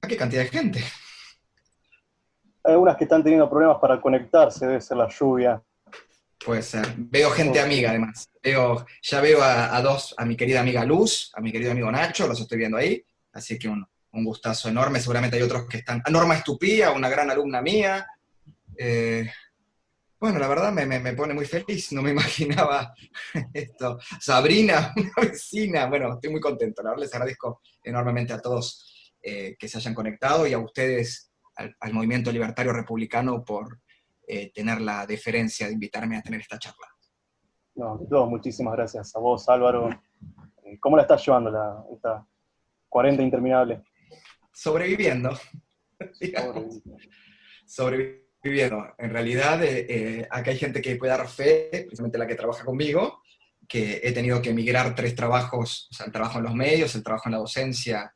¿A qué cantidad de gente? Hay algunas que están teniendo problemas para conectarse, debe ser la lluvia. Puede ser. Veo gente Nosotros, amiga, además. Ya veo a dos, a mi querida amiga Luz, a mi querido amigo Nacho, los estoy viendo ahí. Así que un gustazo enorme. Seguramente hay otros que están. Norma Estupía, una gran alumna mía. Eh, bueno, la verdad me pone muy feliz. No me imaginaba esto. Sabrina, una vecina. Bueno, estoy muy contento. La verdad les agradezco enormemente a todos que se hayan conectado y a ustedes, al Movimiento Libertario Republicano, por tener la deferencia de invitarme a tener esta charla. no, ante todo, muchísimas gracias a vos, Álvaro. ¿Cómo la estás llevando esta 40 interminable? Sobreviviendo, digamos, Sobre... sobreviviendo. En realidad, acá hay gente que puede dar fe, precisamente la que trabaja conmigo, que he tenido que emigrar tres trabajos, o sea, el trabajo en los medios, el trabajo en la docencia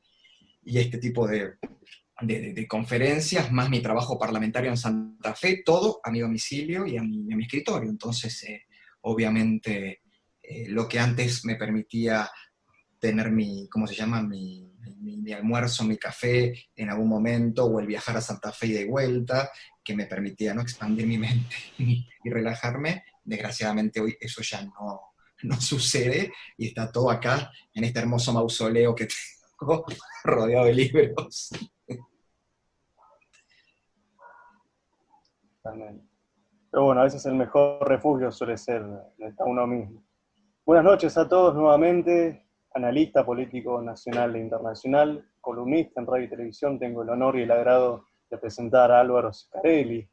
y este tipo de conferencias, más mi trabajo parlamentario en Santa Fe, todo a mi domicilio y a mi escritorio. Entonces, obviamente, lo que antes me permitía tener mi, ¿cómo se llama? Mi almuerzo, mi café en algún momento, o el viajar a Santa Fe y de vuelta, que me permitía, ¿no?, expandir mi mente y relajarme. Desgraciadamente hoy eso ya no sucede y está todo acá en este hermoso mausoleo que tengo rodeado de libros. También. Pero bueno, a veces el mejor refugio suele ser está uno mismo. Buenas noches a todos nuevamente. Analista político nacional e internacional, columnista en radio y televisión, tengo el honor y el agrado de presentar a Álvaro Scarelli.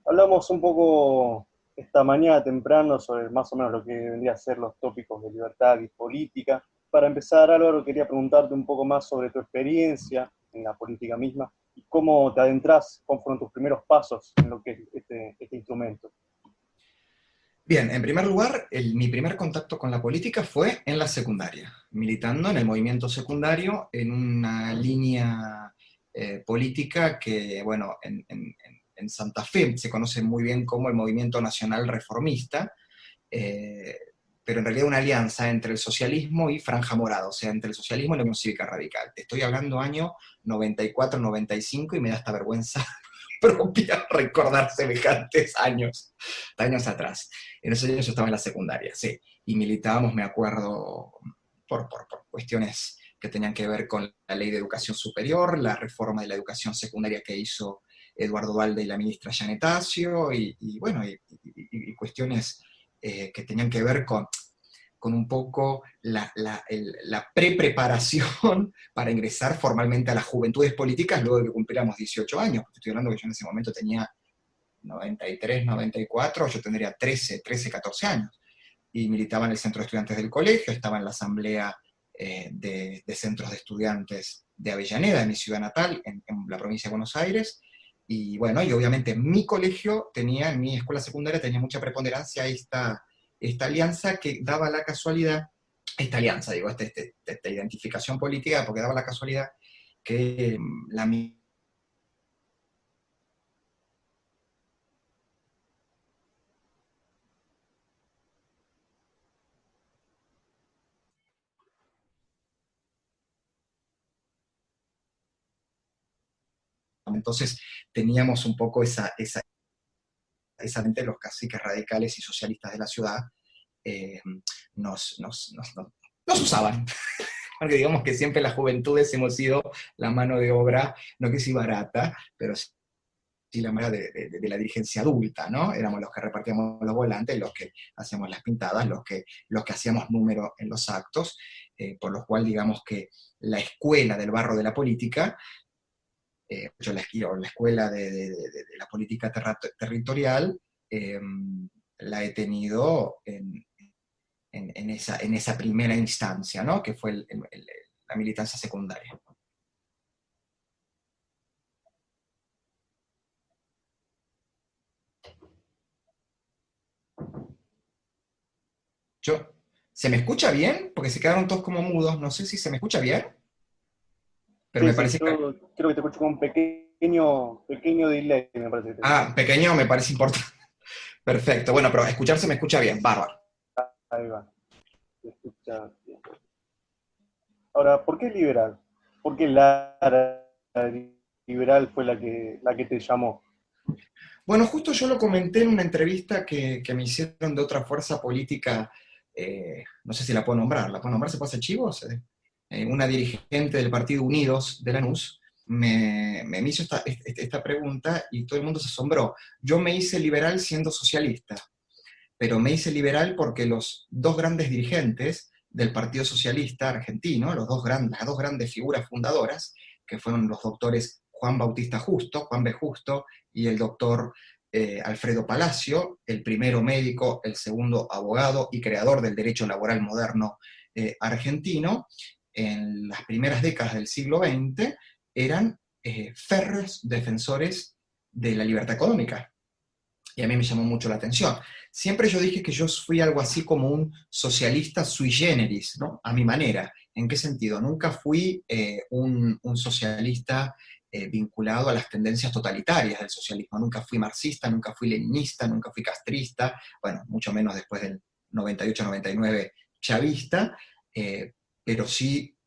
Hablamos un poco esta mañana temprano sobre más o menos lo que vendría a ser los tópicos de libertad y política. Para empezar, Álvaro, quería preguntarte un poco más sobre tu experiencia en la política misma y cómo te adentras, cómo fueron tus primeros pasos en lo que es este instrumento. Bien, en primer lugar, mi primer contacto con la política fue en la secundaria, militando en el movimiento secundario en una línea política que, bueno, en Santa Fe se conoce muy bien como el Movimiento Nacional Reformista, eh, pero en realidad una alianza entre el socialismo y Franja Morada, o sea, entre el socialismo y la Unión Cívica Radical. Te estoy hablando año 94-95 y me da esta vergüenza propia recordar semejantes años atrás. En esos años yo estaba en la secundaria, sí, y militábamos, me acuerdo, por cuestiones que tenían que ver con la ley de educación superior, la reforma de la educación secundaria que hizo Eduardo Valde y la ministra Yanetacio, y bueno, y cuestiones que tenían que ver con un poco la pre-preparación para ingresar formalmente a las juventudes políticas luego de que cumpliéramos 18 años. Estoy hablando que yo en ese momento tenía 93, 94, yo tendría 14 años. Y militaba en el centro de estudiantes del colegio, estaba en la asamblea de centros de estudiantes de Avellaneda, en mi ciudad natal, en la provincia de Buenos Aires. Y bueno, y obviamente mi colegio tenía, en mi escuela secundaria tenía mucha preponderancia esta alianza que daba la casualidad, esta alianza, digo, esta identificación política, porque daba la casualidad que la entonces teníamos un poco esa mente, los caciques radicales y socialistas de la ciudad eh, nos, nos, nos, nos, nos usaban. Porque digamos que siempre las juventudes hemos sido la mano de obra, no que sí barata, pero sí la mano de la dirigencia adulta, ¿no? Éramos los que repartíamos los volantes, los que hacíamos las pintadas, los que hacíamos números en los actos, por lo cual digamos que la escuela del barro de la política, yo la escuela de la política territorial, eh, la he tenido en esa primera instancia, ¿no? Que fue la militancia secundaria. Yo, ¿Se me escucha bien? Porque se quedaron todos como mudos, no sé si se me escucha bien, pero Sí, me sí, parece que... yo creo que te escucho con un pequeño delay, me parece que te escucho. Ah, pequeño, me parece importante. Perfecto, bueno, pero escucharse me escucha bien, bárbaro. Ahí va, te escucha bien. Ahora, ¿por qué liberal? ¿Por qué Lara? liberal fue la que te llamó? Bueno, justo yo lo comenté en una entrevista que me hicieron de otra fuerza política, no sé si la puedo nombrar, ¿se puede hacer chivos? Una dirigente del Partido Unidos de Lanús me hizo esta pregunta y todo el mundo se asombró. Yo me hice liberal siendo socialista, pero me hice liberal porque los dos grandes dirigentes del Partido Socialista Argentino, las dos grandes figuras fundadoras, que fueron los doctores Juan Bautista Justo, Juan B. Justo, y el doctor Alfredo Palacio, el primero médico, el segundo abogado y creador del derecho laboral moderno argentino, en las primeras décadas del siglo XX, eran férreos defensores de la libertad económica. Y a mí me llamó mucho la atención. Siempre yo dije que yo fui algo así como un socialista sui generis, ¿no? A mi manera. ¿En qué sentido? Nunca fui un socialista vinculado a las tendencias totalitarias del socialismo. Nunca fui marxista, nunca fui leninista, nunca fui castrista, bueno, mucho menos después del 98-99 chavista, pero sí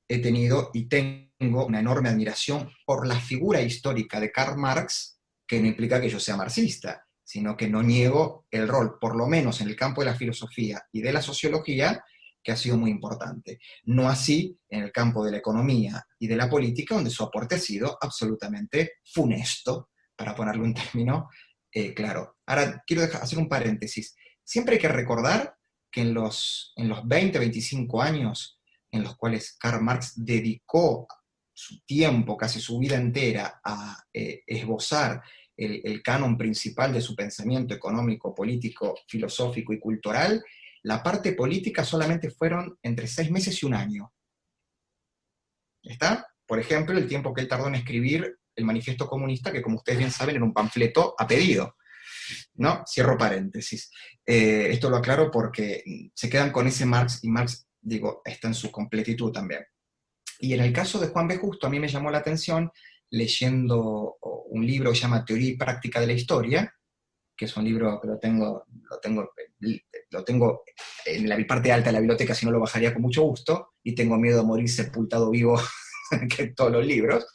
he tenido y tengo una enorme admiración por la figura histórica de Karl Marx, que no implica que yo sea marxista, sino que no niego el rol, por lo menos en el campo de la filosofía y de la sociología, que ha sido muy importante. No así en el campo de la economía y de la política, donde su aporte ha sido absolutamente funesto, para ponerle un término claro. Ahora, quiero hacer un paréntesis. Siempre hay que recordar que en los 20, 25 años en los cuales Karl Marx dedicó su tiempo, casi su vida entera, a esbozar el canon principal de su pensamiento económico, político, filosófico y cultural, la parte política solamente fueron entre 6 meses y un año. ¿Está? Por ejemplo, el tiempo que él tardó en escribir el Manifiesto Comunista, que como ustedes bien saben era un panfleto a pedido. ¿No? Cierro paréntesis. Esto lo aclaro porque se quedan con ese Marx, y Marx, digo, está en su completitud también. Y en el caso de Juan B. Justo, a mí me llamó la atención leyendo un libro que se llama Teoría y Práctica de la Historia, que es un libro que lo tengo en la parte alta de la biblioteca, si no lo bajaría con mucho gusto, y tengo miedo de morir sepultado vivo que todos los libros.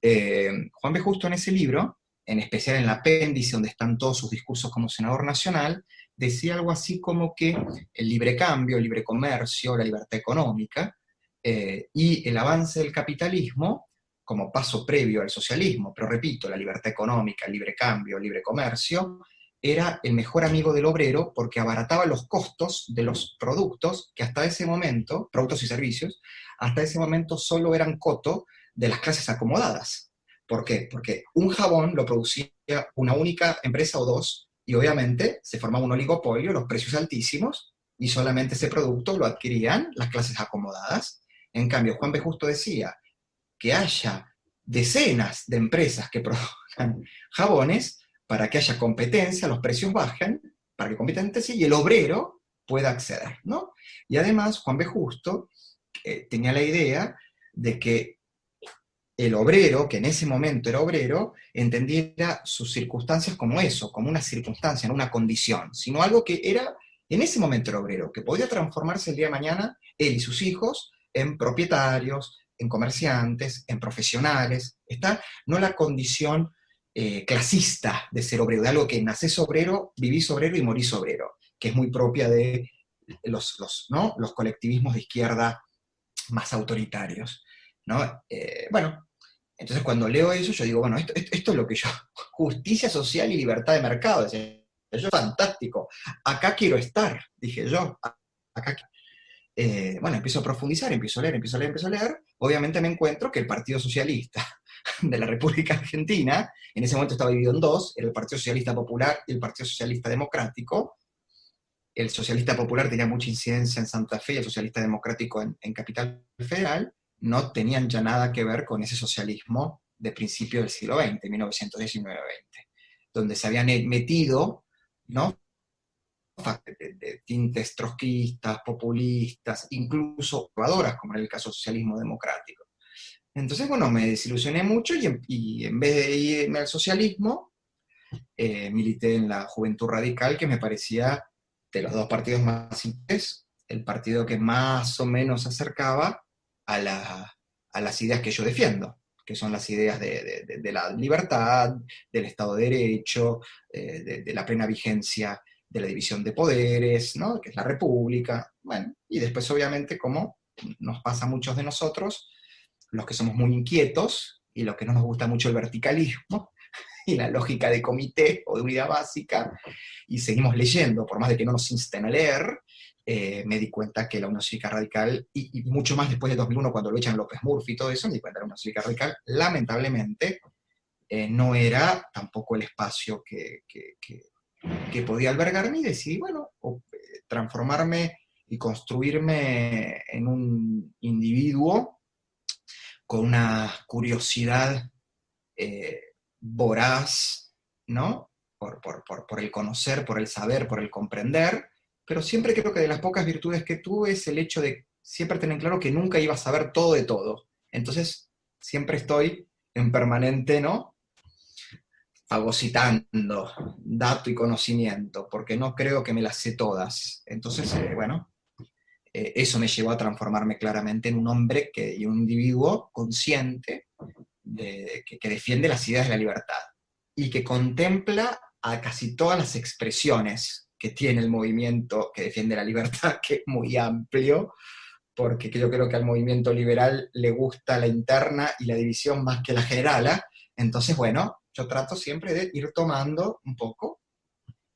Juan B. Justo en ese libro, en especial en el apéndice donde están todos sus discursos como senador nacional, decía algo así como que el libre cambio, el libre comercio, la libertad económica y el avance del capitalismo como paso previo al socialismo, pero repito, la libertad económica, el libre cambio, el libre comercio, era el mejor amigo del obrero porque abarataba los costos de los productos que hasta ese momento, productos y servicios, hasta ese momento solo eran coto de las clases acomodadas. ¿Por qué? Porque un jabón lo producía una única empresa o dos, y obviamente se formaba un oligopolio, los precios altísimos, y solamente ese producto lo adquirían las clases acomodadas. En cambio, Juan B. Justo decía que haya decenas de empresas que produzcan jabones para que haya competencia, los precios bajen, para que compita entre sí y el obrero pueda acceder, ¿no? Y además, Juan B. Justo tenía la idea de que el obrero, que en ese momento era obrero, entendiera sus circunstancias como eso, como una circunstancia, no una condición, sino algo que era, en ese momento era obrero, que podía transformarse el día de mañana, él y sus hijos, en propietarios, en comerciantes, en profesionales, ¿está? No la condición clasista de ser obrero, de algo que nacés obrero, vivís obrero y morís obrero, que es muy propia de ¿no? los colectivismos de izquierda más autoritarios, ¿no? Bueno, entonces cuando leo eso yo digo, bueno, esto es lo que yo, justicia social y libertad de mercado, decía yo, fantástico, acá quiero estar, dije yo, acá. Bueno, empiezo a profundizar, empiezo a leer, obviamente me encuentro que el Partido Socialista de la República Argentina, en ese momento estaba dividido en dos, era el Partido Socialista Popular y el Partido Socialista Democrático. El Socialista Popular tenía mucha incidencia en Santa Fe y el Socialista Democrático en Capital Federal, no tenían ya nada que ver con ese socialismo de principio del siglo XX, 1919-20, donde se habían metido, ¿no? De tintes trotskistas, populistas, incluso conservadoras, como en el caso del socialismo democrático. Entonces, bueno, me desilusioné mucho y en vez de irme al socialismo, milité en la Juventud Radical, que me parecía de los dos partidos más importantes, el partido que más o menos se acercaba a las ideas que yo defiendo. que son las ideas de la libertad, del Estado de Derecho, de la plena vigencia de la división de poderes, ¿no? Que es la república, bueno, y después obviamente como nos pasa a muchos de nosotros, los que somos muy inquietos y los que no nos gusta mucho el verticalismo y la lógica de comité o de unidad básica, y seguimos leyendo, por más de que no nos insten a leer, me di cuenta que la Unión Cívica Radical, y mucho más después de 2001, cuando lo echan López Murphy y todo eso, me di cuenta que la Unión Cívica Radical, lamentablemente, no era tampoco el espacio que podía albergarme, y decidí, bueno, transformarme y construirme en un individuo con una curiosidad voraz, ¿no? Por el conocer, por el saber, por el comprender, pero siempre creo que de las pocas virtudes que tuve es el hecho de siempre tener claro que nunca iba a saber todo de todo. Entonces, siempre estoy en permanente, ¿no? Fagocitando dato y conocimiento, porque no creo que me las sé todas. Entonces, bueno, eso me llevó a transformarme claramente en un hombre y un individuo consciente que defiende las ideas de la libertad y que contempla a casi todas las expresiones que tiene el movimiento que defiende la libertad, que es muy amplio, porque yo creo que al movimiento liberal le gusta la interna y la división más que la generala. Entonces, bueno, yo trato siempre de ir tomando un poco,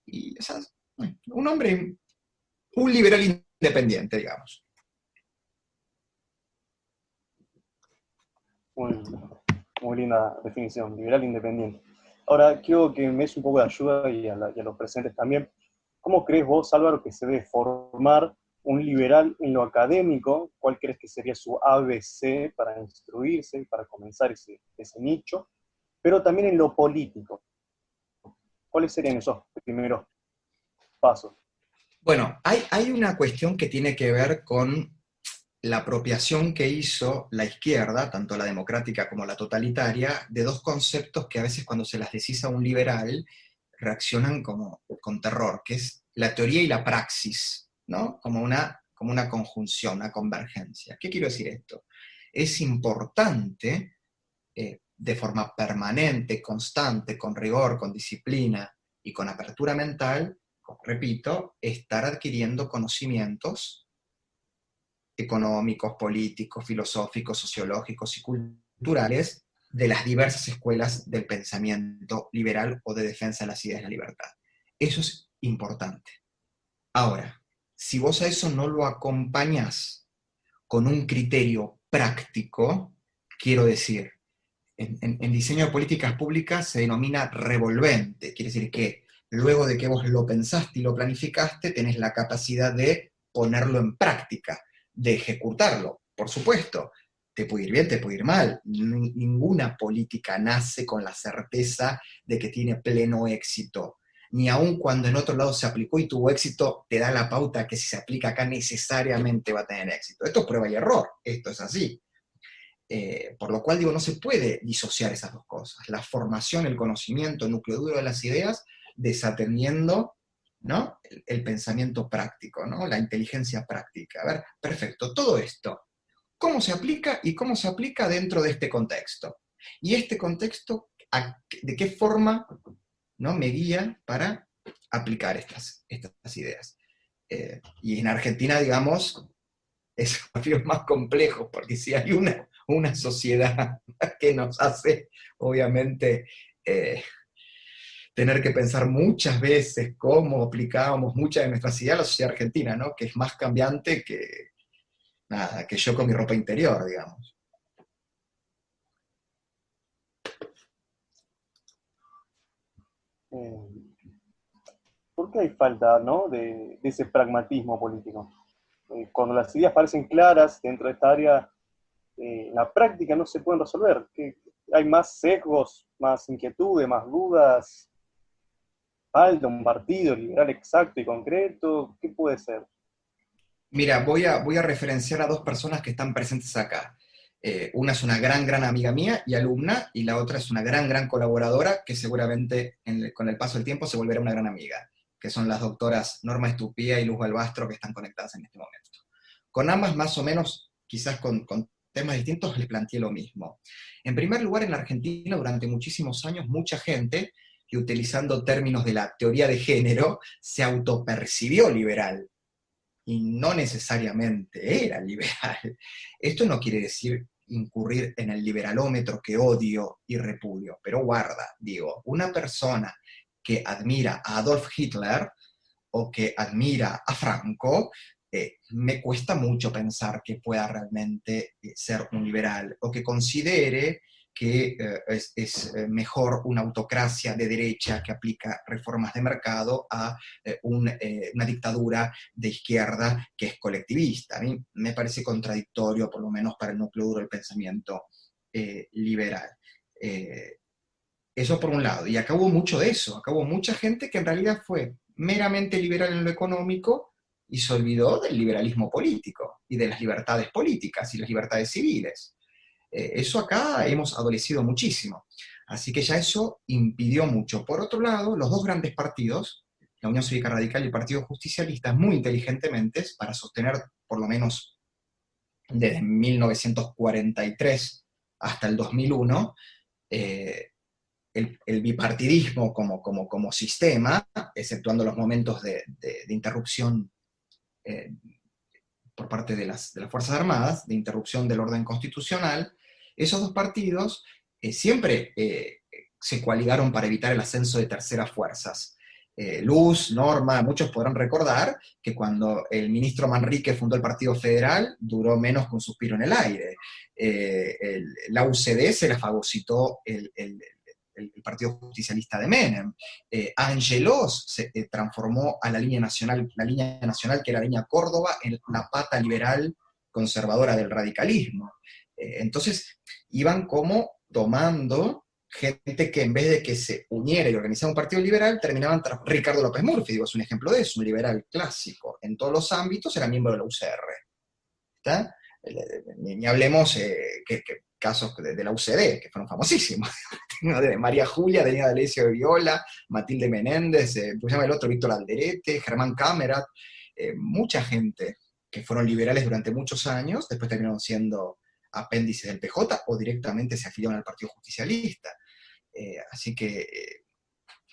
y o sea, un hombre, un liberal independiente, digamos. Muy, muy linda definición, liberal independiente. Ahora, quiero que me des un poco de ayuda y a los presentes también. ¿Cómo crees vos, Álvaro, que se debe formar un liberal en lo académico? ¿Cuál crees que sería su ABC para instruirse, para comenzar ese nicho? Pero también en lo político. ¿Cuáles serían esos primeros pasos? Bueno, hay una cuestión que tiene que ver con la apropiación que hizo la izquierda, tanto la democrática como la totalitaria, de dos conceptos que a veces cuando se las decís a un liberal reaccionan como con terror, que es la teoría y la praxis, ¿no? Como una conjunción, una convergencia. ¿Qué quiero decir esto? Es importante, de forma permanente, constante, con rigor, con disciplina y con apertura mental, repito, estar adquiriendo conocimientos económicos, políticos, filosóficos, sociológicos y culturales de las diversas escuelas del pensamiento liberal o de defensa de las ideas de la libertad. Eso es importante. Ahora, si vos a eso no lo acompañás con un criterio práctico, quiero decir, en diseño de políticas públicas se denomina revolvente, quiere decir que luego de que vos lo pensaste y lo planificaste, tenés la capacidad de ponerlo en práctica, de ejecutarlo, por supuesto. Te puede ir bien, te puede ir mal. Ninguna política nace con la certeza de que tiene pleno éxito. Ni aun cuando en otro lado se aplicó y tuvo éxito, te da la pauta que si se aplica acá necesariamente va a tener éxito. Esto es prueba y error, esto es así. Por lo cual digo, no se puede disociar esas dos cosas. La formación, el conocimiento, el núcleo duro de las ideas, desatendiendo, ¿no? El pensamiento práctico, ¿no? La inteligencia práctica. A ver, perfecto, todo esto, ¿cómo se aplica y cómo se aplica dentro de este contexto? Y este contexto, ¿de qué forma, ¿no? Me guía para aplicar estas ideas? Y en Argentina, digamos, es desafíos más complejos, porque si hay una sociedad que nos hace, obviamente, tener que pensar muchas veces cómo aplicábamos muchas de nuestras ideas a la sociedad argentina, ¿no? Que es más cambiante nada, que yo con mi ropa interior, digamos. ¿Por qué hay falta, ¿no? de ese pragmatismo político? Cuando las ideas parecen claras dentro de esta área, en la práctica no se pueden resolver. Hay más sesgos, más inquietudes, más dudas. Falta un partido liberal exacto y concreto. ¿Qué puede ser? Mira, voy a referenciar a dos personas que están presentes acá. Una es una gran, gran amiga mía y alumna, y la otra es una gran, gran colaboradora que seguramente con el paso del tiempo se volverá una gran amiga, que son las doctoras Norma Estupía y Luz Balbastro, que están conectadas en este momento. Con ambas, más o menos, quizás con temas distintos, les planteé lo mismo. En primer lugar, en la Argentina, durante muchísimos años, mucha gente, que utilizando términos de la teoría de género, se autopercibió liberal, y no necesariamente era liberal. Esto no quiere decir incurrir en el liberalómetro que odio y repudio, pero guarda, digo, una persona que admira a Adolf Hitler o que admira a Franco, me cuesta mucho pensar que pueda realmente ser un liberal, o que considere que es mejor una autocracia de derecha que aplica reformas de mercado a una dictadura de izquierda que es colectivista. A mí me parece contradictorio, por lo menos para el núcleo duro del pensamiento liberal. Eso por un lado, y acá hubo mucho de eso, acá hubo mucha gente que en realidad fue meramente liberal en lo económico y se olvidó del liberalismo político y de las libertades políticas y las libertades civiles. Eso acá hemos adolecido muchísimo. Así que ya eso impidió mucho. Por otro lado, los dos grandes partidos, la Unión Cívica Radical y el Partido Justicialista, muy inteligentemente, para sostener por lo menos desde 1943 hasta el 2001, el bipartidismo como sistema, exceptuando los momentos de interrupción por parte de las Fuerzas Armadas, de interrupción del orden constitucional, esos dos partidos siempre se coaligaron para evitar el ascenso de terceras fuerzas. Luz, Norma, muchos podrán recordar que cuando el ministro Manrique fundó el Partido Federal, duró menos que un suspiro en el aire. La UCD se la fagocitó el Partido Justicialista de Menem. Angelos se transformó a la línea nacional, que era la línea Córdoba, en la pata liberal conservadora del radicalismo. Entonces, iban como tomando gente que en vez de que se uniera y organizara un partido liberal, terminaban tras Ricardo López Murphy, digo, es un ejemplo de eso, un liberal clásico. En todos los ámbitos era miembro de la UCR. ¿Está? Ni hablemos que casos de la UCD, que fueron famosísimos. De María Julia, Denis D'Alessio de Viola, Matilde Menéndez, pues llama el otro, Víctor Alderete, Germán Cámerat, mucha gente que fueron liberales durante muchos años, después terminaron siendo apéndices del PJ o directamente se afiliaron al Partido Justicialista. Así que,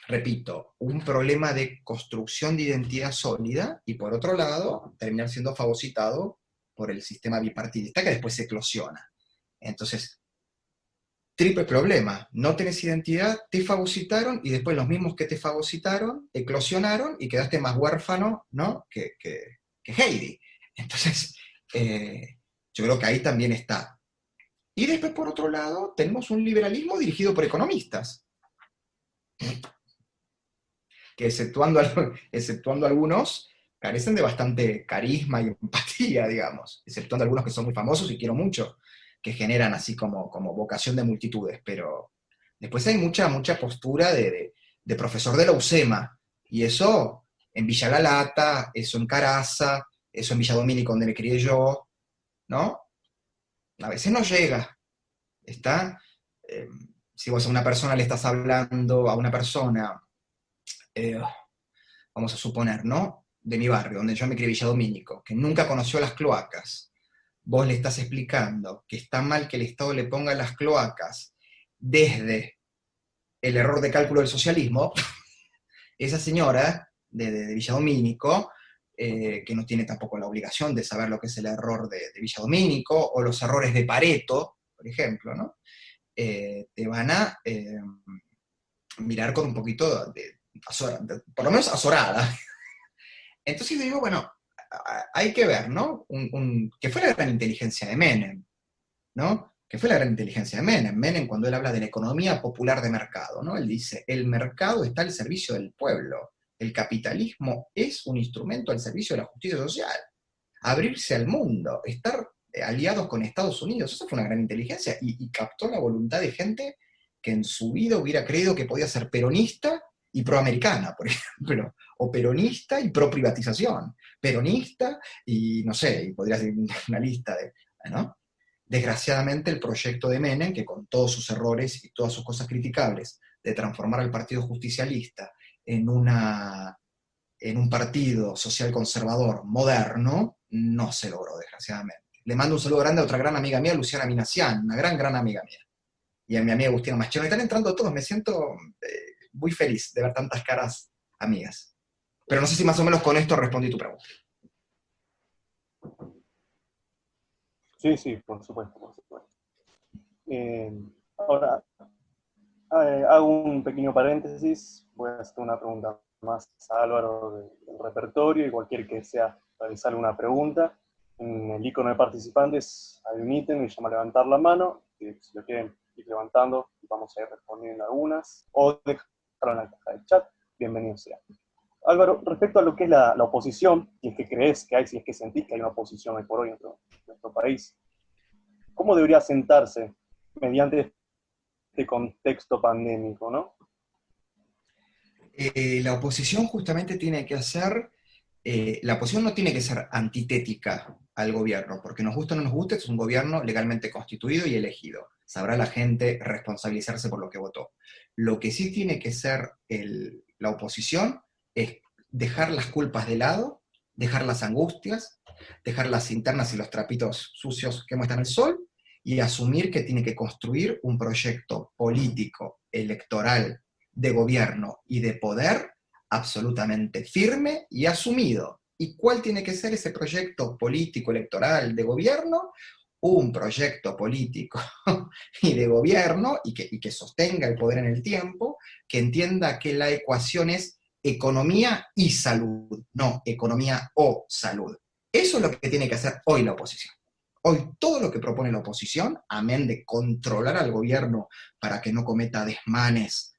repito, un problema de construcción de identidad sólida y por otro lado, terminar siendo fagocitado por el sistema bipartidista que después se eclosiona. Entonces, triple problema, no tenés identidad, te fagocitaron y después los mismos que te fagocitaron eclosionaron y quedaste más huérfano, ¿no? que Heidi. Entonces, yo creo que ahí también está. Y después, por otro lado, tenemos un liberalismo dirigido por economistas, que exceptuando algunos, carecen de bastante carisma y empatía, digamos, exceptuando algunos que son muy famosos y quiero mucho, que generan así como vocación de multitudes, pero después hay mucha postura de profesor de la UCEMA, y eso en Villa La Lata, eso en Caraza, eso en Villa Domínico, donde me crié yo, ¿no? A veces no llega, ¿está? Si vos a una persona le estás hablando, a una persona, vamos a suponer, ¿no? De mi barrio, donde yo me crié, Villa Domínico, que nunca conoció las cloacas, vos le estás explicando que está mal que el Estado le ponga las cloacas desde el error de cálculo del socialismo, esa señora de Villa Domínico, que no tiene tampoco la obligación de saber lo que es el error de Villa Domínico, o los errores de Pareto, por ejemplo, ¿no? Te van a mirar con un poquito por lo menos azorada. Entonces digo, bueno, hay que ver, ¿no? Que fue la gran inteligencia de Menem, ¿no? Que fue la gran inteligencia de Menem. Menem, cuando él habla de la economía popular de mercado, ¿no? Él dice, el mercado está al servicio del pueblo. El capitalismo es un instrumento al servicio de la justicia social. Abrirse al mundo, estar aliados con Estados Unidos, eso fue una gran inteligencia y captó la voluntad de gente que en su vida hubiera creído que podía ser peronista y proamericana, por ejemplo, o peronista y pro privatización, peronista y no sé, y podría ser una lista de, ¿no? Desgraciadamente el proyecto de Menem, que con todos sus errores y todas sus cosas criticables, de transformar al Partido Justicialista en un partido social conservador moderno, no se logró, desgraciadamente. Le mando un saludo grande a otra gran amiga mía, Luciana Minassian, una gran amiga mía. Y a mi amiga Agustina Machero. Están entrando todos, me siento muy feliz de ver tantas caras amigas. Pero no sé si más o menos con esto respondí tu pregunta. Sí, por supuesto, por supuesto. Ahora, hago un pequeño paréntesis, voy a hacer una pregunta más a Álvaro del repertorio, y cualquier que sea realizar una pregunta. En el icono de participantes hay un ítem que se llama levantar la mano, y si lo quieren ir levantando, vamos a ir respondiendo algunas, o dejarlo en la caja de chat, bienvenido sea. Álvaro, respecto a lo que es la oposición, si es que crees que hay, si es que sentís que hay una oposición hoy por hoy en nuestro país, ¿cómo debería sentarse mediante este contexto pandémico, ¿no? La oposición justamente tiene que hacer, la oposición no tiene que ser antitética al gobierno, porque nos gusta o no nos gusta, es un gobierno legalmente constituido y elegido. Sabrá la gente responsabilizarse por lo que votó. Lo que sí tiene que ser la oposición es dejar las culpas de lado, dejar las angustias, dejar las internas y los trapitos sucios que muestran el sol, y asumir que tiene que construir un proyecto político, electoral, de gobierno y de poder absolutamente firme y asumido. ¿Y cuál tiene que ser ese proyecto político, electoral, de gobierno? Un proyecto político y de gobierno y que sostenga el poder en el tiempo, que entienda que la ecuación es economía y salud, no economía o salud. Eso es lo que tiene que hacer hoy la oposición. Hoy todo lo que propone la oposición, amén de controlar al gobierno para que no cometa desmanes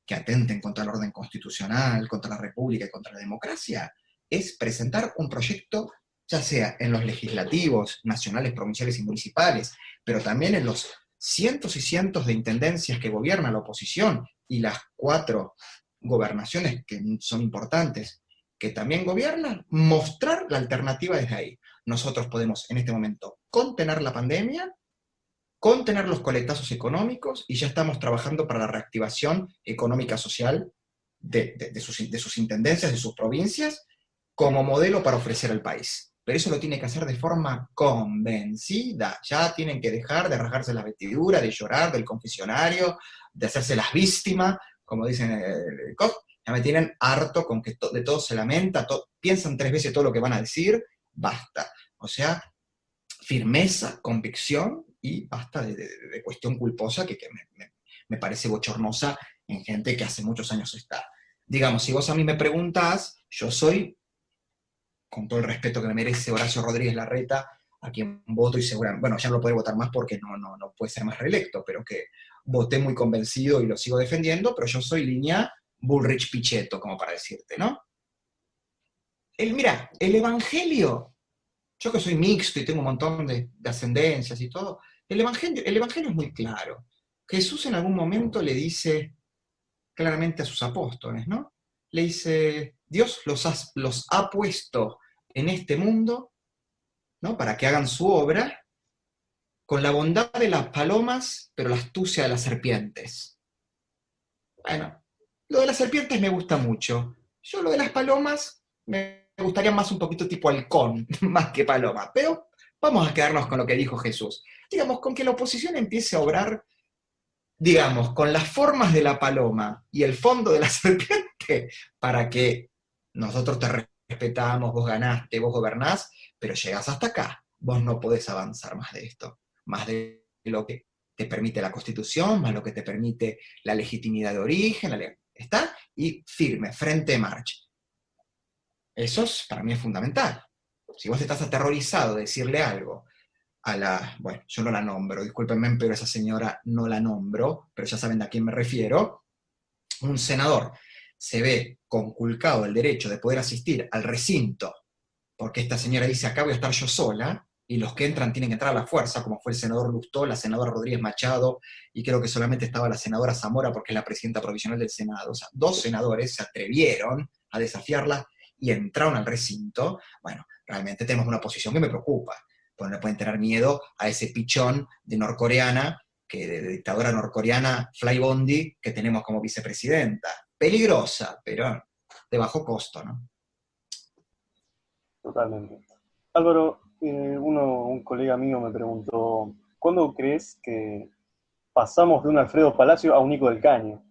que atenten contra el orden constitucional, contra la república y contra la democracia, es presentar un proyecto, ya sea en los legislativos, nacionales, provinciales y municipales, pero también en los cientos y cientos de intendencias que gobierna la oposición y las 4 gobernaciones que son importantes, que también gobiernan, mostrar la alternativa desde ahí. Nosotros podemos en este momento contener la pandemia, contener los coletazos económicos, y ya estamos trabajando para la reactivación económica social de sus intendencias, de sus provincias, como modelo para ofrecer al país. Pero eso lo tiene que hacer de forma convencida. Ya tienen que dejar de rasgarse las vestiduras, de llorar del confesionario, de hacerse las víctimas, como dicen ya me tienen harto con que de todo se lamenta, piensan 3 veces todo lo que van a decir, basta. O sea, firmeza, convicción, y basta de cuestión culposa que me parece bochornosa en gente que hace muchos años está. Digamos, si vos a mí me preguntás, yo soy, con todo el respeto que me merece Horacio Rodríguez Larreta, a quien voto y seguramente, bueno, ya no lo podré votar más porque no puede ser más reelecto, pero que voté muy convencido y lo sigo defendiendo, pero yo soy línea Bullrich-Pichetto, como para decirte, ¿no? Mira, el Evangelio, yo que soy mixto y tengo un montón de ascendencias y todo, el evangelio es muy claro. Jesús en algún momento le dice claramente a sus apóstoles, ¿no? Le dice, Dios los ha puesto en este mundo, ¿no? Para que hagan su obra con la bondad de las palomas, pero la astucia de las serpientes. Bueno, lo de las serpientes me gusta mucho. Yo lo de las palomas me gustaría más un poquito tipo halcón, más que paloma. Pero vamos a quedarnos con lo que dijo Jesús. Digamos, con que la oposición empiece a obrar, digamos, con las formas de la paloma y el fondo de la serpiente, para que nosotros te respetamos, vos ganaste, vos gobernás, pero llegás hasta acá. Vos no podés avanzar más de esto, más de lo que te permite la Constitución, más lo que te permite la legitimidad de origen, ¿está? Y firme, frente marcha. Eso para mí es fundamental. Si vos estás aterrorizado de decirle algo bueno, yo no la nombro, discúlpenme, pero esa señora no la nombro, pero ya saben a quién me refiero, un senador se ve conculcado el derecho de poder asistir al recinto, porque esta señora dice, acá voy a estar yo sola, y los que entran tienen que entrar a la fuerza, como fue el senador Lustó, la senadora Rodríguez Machado, y creo que solamente estaba la senadora Zamora porque es la presidenta provisional del Senado. O sea, 2 senadores se atrevieron a desafiarla y entraron al recinto. Bueno, realmente tenemos una posición que me preocupa, porque no pueden tener miedo a ese pichón de norcoreana, de dictadora norcoreana, Fly Bondi, que tenemos como vicepresidenta. Peligrosa, pero de bajo costo, ¿no? Totalmente. Álvaro, Un colega mío me preguntó, ¿cuándo crees que pasamos de un Alfredo Palacio a un Nico del Caño?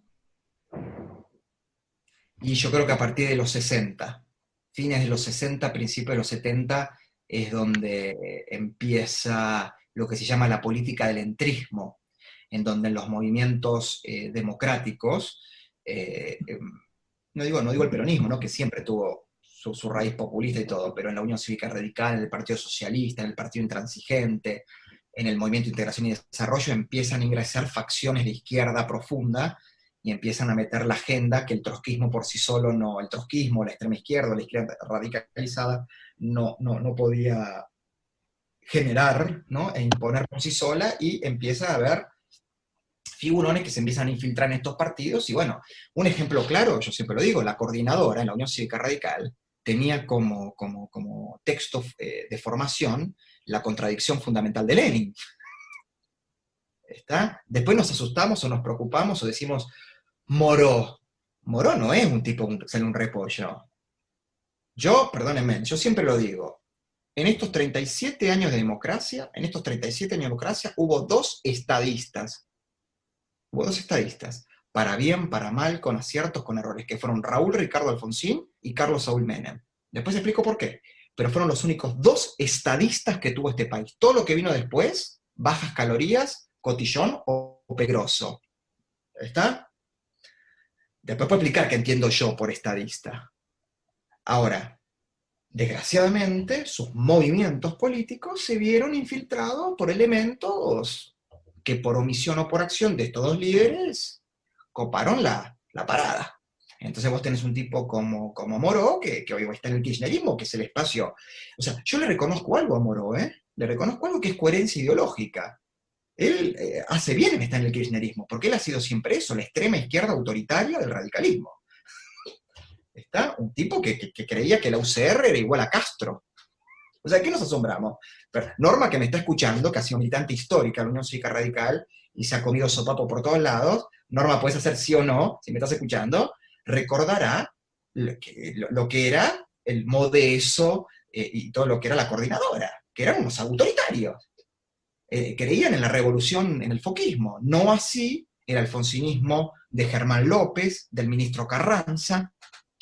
Y yo creo que a partir de los 60, fines de los 60, principios de los 70, es donde empieza lo que se llama la política del entrismo, en donde en los movimientos democráticos, no digo el peronismo, ¿no? Que siempre tuvo su raíz populista y todo, pero en la Unión Cívica Radical, en el Partido Socialista, en el Partido Intransigente, en el Movimiento de Integración y Desarrollo, empiezan a ingresar facciones de izquierda profunda y empiezan a meter la agenda que el trotskismo por sí solo no, el trotskismo, la extrema izquierda, la izquierda radicalizada, no podía generar, ¿no? E imponer por sí sola, y empieza a haber figurones que se empiezan a infiltrar en estos partidos. Y bueno, un ejemplo claro, yo siempre lo digo, la coordinadora en la Unión Cívica Radical tenía como texto de formación la contradicción fundamental de Lenin. ¿Está? Después nos asustamos o nos preocupamos o decimos, Moró. Moró no es un tipo que sale un repollo. Perdónenme, yo siempre lo digo, en estos 37 años de democracia, hubo dos estadistas. Hubo dos estadistas, para bien, para mal, con aciertos, con errores, que fueron Raúl Ricardo Alfonsín y Carlos Saúl Menem. Después explico por qué. Pero fueron los únicos dos estadistas que tuvo este país. Todo lo que vino después, bajas calorías, cotillón o pegroso. ¿Está? Después puedo explicar qué entiendo yo por estadista. Ahora, desgraciadamente, sus movimientos políticos se vieron infiltrados por elementos que por omisión o por acción de estos dos líderes coparon la parada. Entonces vos tenés un tipo como Moró, que hoy está en el kirchnerismo, que es el espacio. O sea, yo le reconozco algo a Moró, le reconozco algo que es coherencia ideológica. Él hace bien en estar en el kirchnerismo, porque él ha sido siempre eso, la extrema izquierda autoritaria del radicalismo. Está un tipo que creía que la UCR era igual a Castro. O sea, ¿qué nos asombramos? Pero Norma, que me está escuchando, que ha sido militante histórica de la Unión Cívica Radical y se ha comido sopapo por todos lados, Norma, puedes hacer sí o no, si me estás escuchando, recordará lo que era el Modeso y todo lo que era la coordinadora, que eran unos autoritarios. Creían en la revolución, en el foquismo. No así el alfonsinismo de Germán López, del ministro Carranza,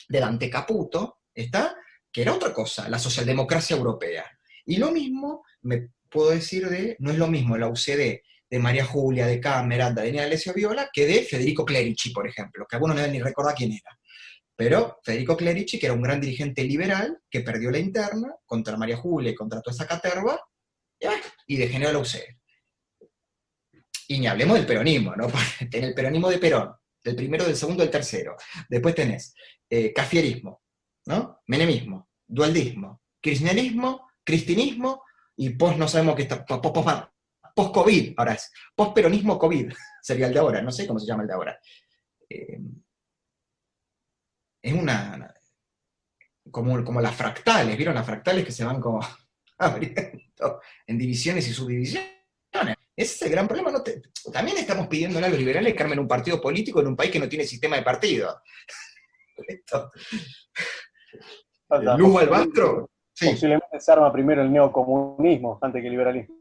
de Dante Caputo, ¿está? Que era otra cosa, la socialdemocracia europea. Y lo mismo me puedo decir no es lo mismo la UCD de María Julia, de Cameron, de Daniel Alessio Viola, que de Federico Clerici, por ejemplo, que algunos no deben ni recordar quién era. Pero Federico Clerici, que era un gran dirigente liberal, que perdió la interna contra María Julia y contra toda esa caterva, y degeneró la UCD. Y ni hablemos del peronismo, ¿no? Tenés el peronismo de Perón, del primero, del segundo, del tercero. Después tenés cafierismo, ¿no? Menemismo, dualdismo, kirchnerismo, cristinismo, y no sabemos qué está, post-COVID, ahora es, post-peronismo COVID, sería el de ahora, no sé cómo se llama el de ahora. Es como las fractales, ¿vieron las fractales que se van como abriendo en divisiones y subdivisiones? Ese es el gran problema. También estamos pidiéndole a los liberales que armen un partido político en un país que no tiene sistema de partido. Lugo Albastro. Sí. Posiblemente se arma primero el neocomunismo antes que el liberalismo.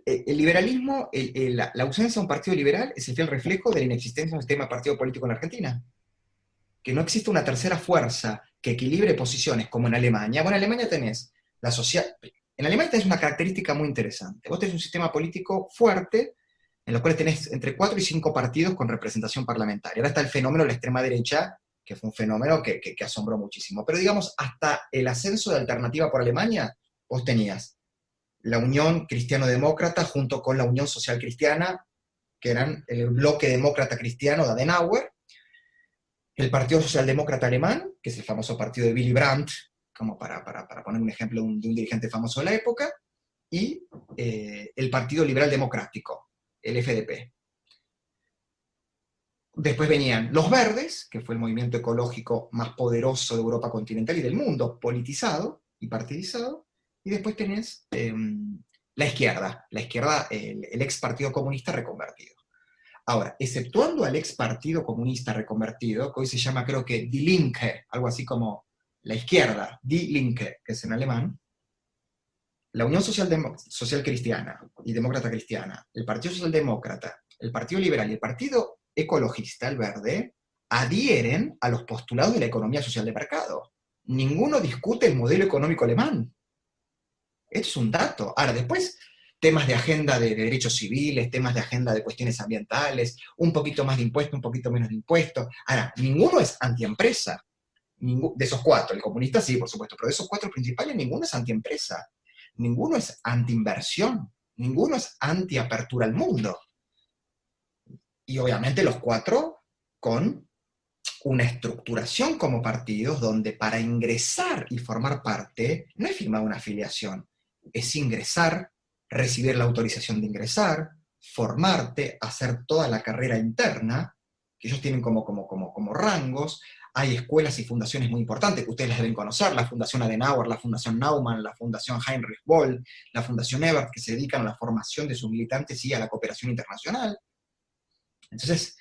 El liberalismo, la ausencia de un partido liberal es el fiel reflejo de la inexistencia de un sistema de partido político en la Argentina. Que no existe una tercera fuerza que equilibre posiciones como en Alemania. Bueno, en Alemania tenés la sociedad. En Alemania tenés una característica muy interesante. Vos tenés un sistema político fuerte, en los cuales tenés entre 4 y 5 partidos con representación parlamentaria. Ahora está el fenómeno de la extrema derecha, que fue un fenómeno que asombró muchísimo. Pero digamos, hasta el ascenso de Alternativa por Alemania, vos tenías la Unión Cristiano-Demócrata junto con la Unión Social Cristiana, que eran el bloque demócrata-cristiano de Adenauer, el Partido Socialdemócrata Alemán, que es el famoso partido de Willy Brandt, como para poner un ejemplo de un dirigente famoso de la época, y el Partido Liberal Democrático, el FDP. Después venían los Verdes, que fue el movimiento ecológico más poderoso de Europa continental y del mundo, politizado y partidizado, y después tenés la izquierda, el ex Partido Comunista reconvertido. Ahora, exceptuando al ex Partido Comunista reconvertido, que hoy se llama, creo que Die Linke, algo así como la izquierda, Die Linke, que es en alemán, la Unión Social Cristiana y Demócrata Cristiana, el Partido Socialdemócrata, el Partido Liberal y el Partido Ecologista, el Verde, adhieren a los postulados de la economía social de mercado. Ninguno discute el modelo económico alemán. Esto es un dato. Ahora, después, temas de agenda de derechos civiles, temas de agenda de cuestiones ambientales, un poquito más de impuestos, un poquito menos de impuestos. Ahora, ninguno es antiempresa. De esos cuatro, el comunista sí, por supuesto, pero de esos cuatro principales, ninguno es antiempresa. Ninguno es antiinversión. Ninguno es antiapertura al mundo. Y obviamente los cuatro con una estructuración como partidos donde para ingresar y formar parte no es firmar una afiliación, es ingresar, recibir la autorización de ingresar, formarte, hacer toda la carrera interna, que ellos tienen como rangos. Hay escuelas y fundaciones muy importantes que ustedes las deben conocer, la Fundación Adenauer, la Fundación Naumann, la Fundación Heinrich Böll, la Fundación Ebert, que se dedican a la formación de sus militantes y a la cooperación internacional. Entonces,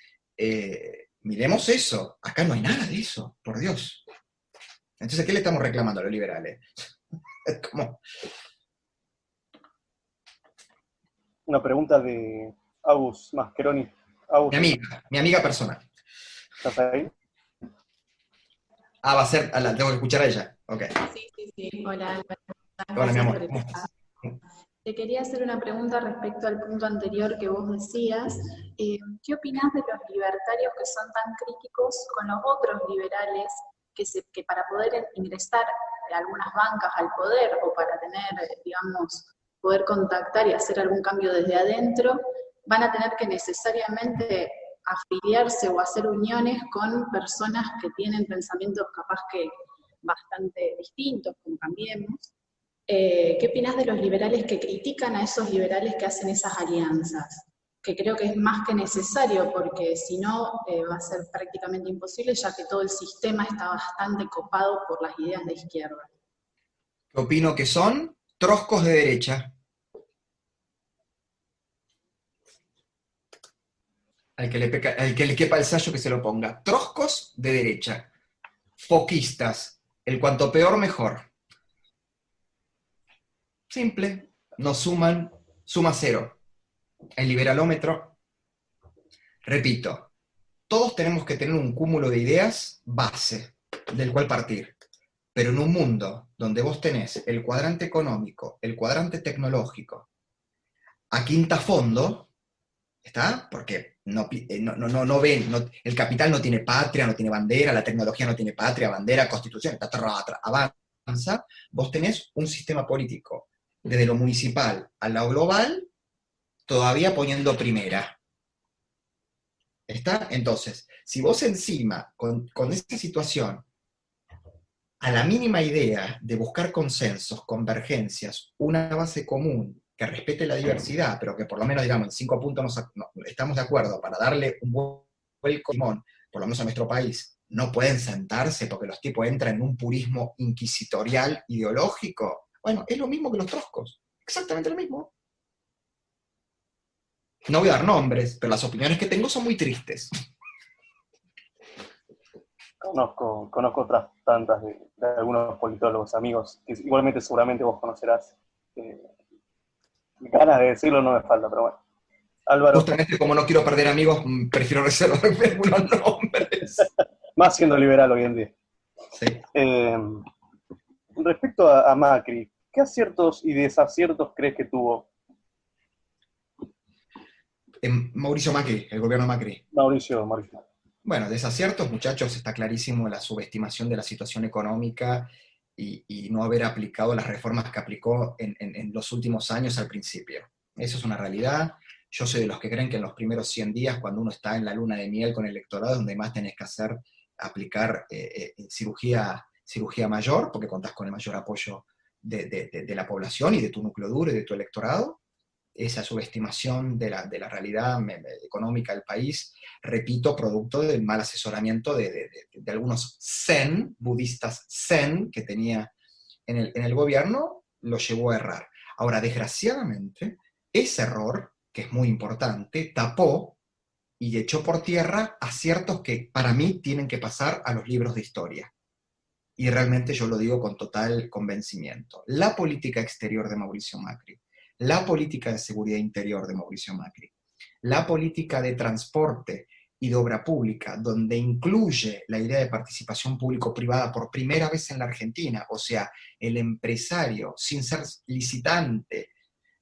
miremos eso. Acá no hay nada de eso, por Dios. Entonces, ¿qué le estamos reclamando a los liberales? Es como... Una pregunta de Agus Mascheroni. Agus, Mi amiga personal. ¿estás ahí? Ah, va a ser, tengo que escuchar a ella. Ok. Sí. Hola, Álvaro. Hola, mi Gracias amor. por el ¿Cómo estás? Te quería hacer una pregunta respecto al punto anterior que vos decías. ¿Qué opinás de los libertarios que son tan críticos con los otros liberales que para poder ingresar de algunas bancas al poder o para tener, digamos, poder contactar y hacer algún cambio desde adentro, van a tener que necesariamente afiliarse o hacer uniones con personas que tienen pensamientos capaz que bastante distintos, como Cambiemos? ¿Qué opinás de los liberales que critican a esos liberales que hacen esas alianzas? Que creo que es más que necesario, porque si no va a ser prácticamente imposible, ya que todo el sistema está bastante copado por las ideas de izquierda. Opino que son troscos de derecha. Al que le quepa el sayo que se lo ponga. Troscos de derecha. Foquistas. El cuanto peor, mejor. Simple. Nos suman, suma cero. El liberalómetro. Repito, todos tenemos que tener un cúmulo de ideas base del cual partir. Pero en un mundo donde vos tenés el cuadrante económico, el cuadrante tecnológico, a quinta fondo, ¿está? Porque el capital no tiene patria, no tiene bandera, la tecnología no tiene patria, bandera, constitución, avanza, vos tenés un sistema político, desde lo municipal a lo global, todavía poniendo primera. ¿Está? Entonces, si vos encima, con esta situación, a la mínima idea de buscar consensos, convergencias, una base común que respete la diversidad, pero que por lo menos, digamos, en 5 puntos estamos de acuerdo para darle un buen timón, por lo menos a nuestro país, no pueden sentarse porque los tipos entran en un purismo inquisitorial ideológico. Bueno, es lo mismo que los troscos, exactamente lo mismo. No voy a dar nombres, pero las opiniones que tengo son muy tristes. Conozco otras tantas de algunos politólogos amigos, que igualmente seguramente vos conocerás. Ganas de decirlo no me falta, pero bueno. Álvaro. Justamente como no quiero perder amigos, prefiero reservarme algunos nombres. Más siendo liberal hoy en día. Sí. Respecto a Macri, ¿qué aciertos y desaciertos crees que tuvo? Mauricio Macri, el gobierno Macri. Mauricio. Bueno, desaciertos, muchachos, está clarísimo la subestimación de la situación económica y no haber aplicado las reformas que aplicó en los últimos años al principio. Eso es una realidad. Yo soy de los que creen que en los primeros 100 días, cuando uno está en la luna de miel con el electorado, es donde más tenés que aplicar cirugía mayor, porque contás con el mayor apoyo de la población y de tu núcleo duro y de tu electorado. Esa subestimación de la realidad económica del país, repito, producto del mal asesoramiento de algunos zen, budistas zen, que tenía en el gobierno, lo llevó a errar. Ahora, desgraciadamente, ese error, que es muy importante, tapó y echó por tierra aciertos que para mí tienen que pasar a los libros de historia. y realmente yo lo digo con total convencimiento. La política exterior de Mauricio Macri, la política de seguridad interior de Mauricio Macri, la política de transporte y de obra pública, donde incluye la idea de participación público-privada por primera vez en la Argentina, o sea, el empresario, sin ser licitante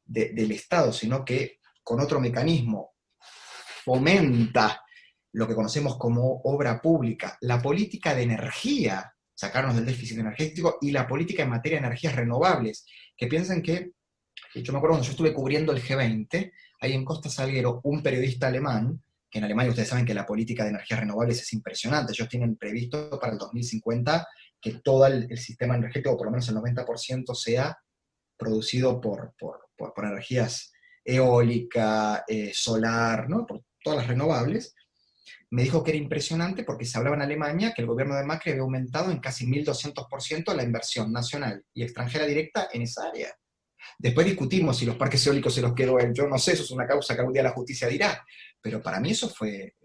del Estado, sino que con otro mecanismo fomenta lo que conocemos como obra pública, la política de energía, sacarnos del déficit energético, y la política en materia de energías renovables, que piensen que, yo me acuerdo cuando yo estuve cubriendo el G20, ahí en Costa Salguero, un periodista alemán, que en Alemania ustedes saben que la política de energías renovables es impresionante, ellos tienen previsto para el 2050 que todo el sistema energético, por lo menos el 90%, sea producido por energías eólica, solar, ¿no? Por todas las renovables. Me dijo que era impresionante porque se hablaba en Alemania que el gobierno de Macri había aumentado en casi 1.200% la inversión nacional y extranjera directa en esa área. Después discutimos si los parques eólicos se los quedó él, yo no sé, eso es una causa que algún día la justicia dirá, pero para mí eso fue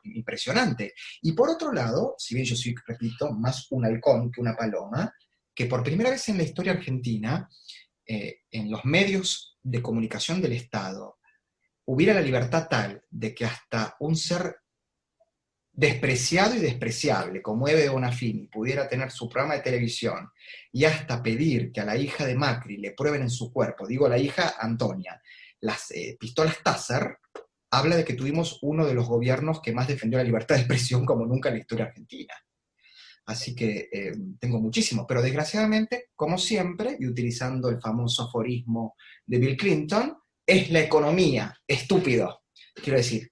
impresionante. Y por otro lado, si bien yo soy, repito, más un halcón que una paloma, que por primera vez en la historia argentina, en los medios de comunicación del Estado, hubiera la libertad tal de que hasta un ser despreciado y despreciable, como Eve Bonafini, pudiera tener su programa de televisión y hasta pedir que a la hija de Macri le prueben en su cuerpo, digo la hija Antonia, las pistolas Taser, habla de que tuvimos uno de los gobiernos que más defendió la libertad de expresión como nunca en la historia argentina. Así que tengo muchísimo, pero desgraciadamente, como siempre, y utilizando el famoso aforismo de Bill Clinton, es la economía, estúpido. Quiero decir,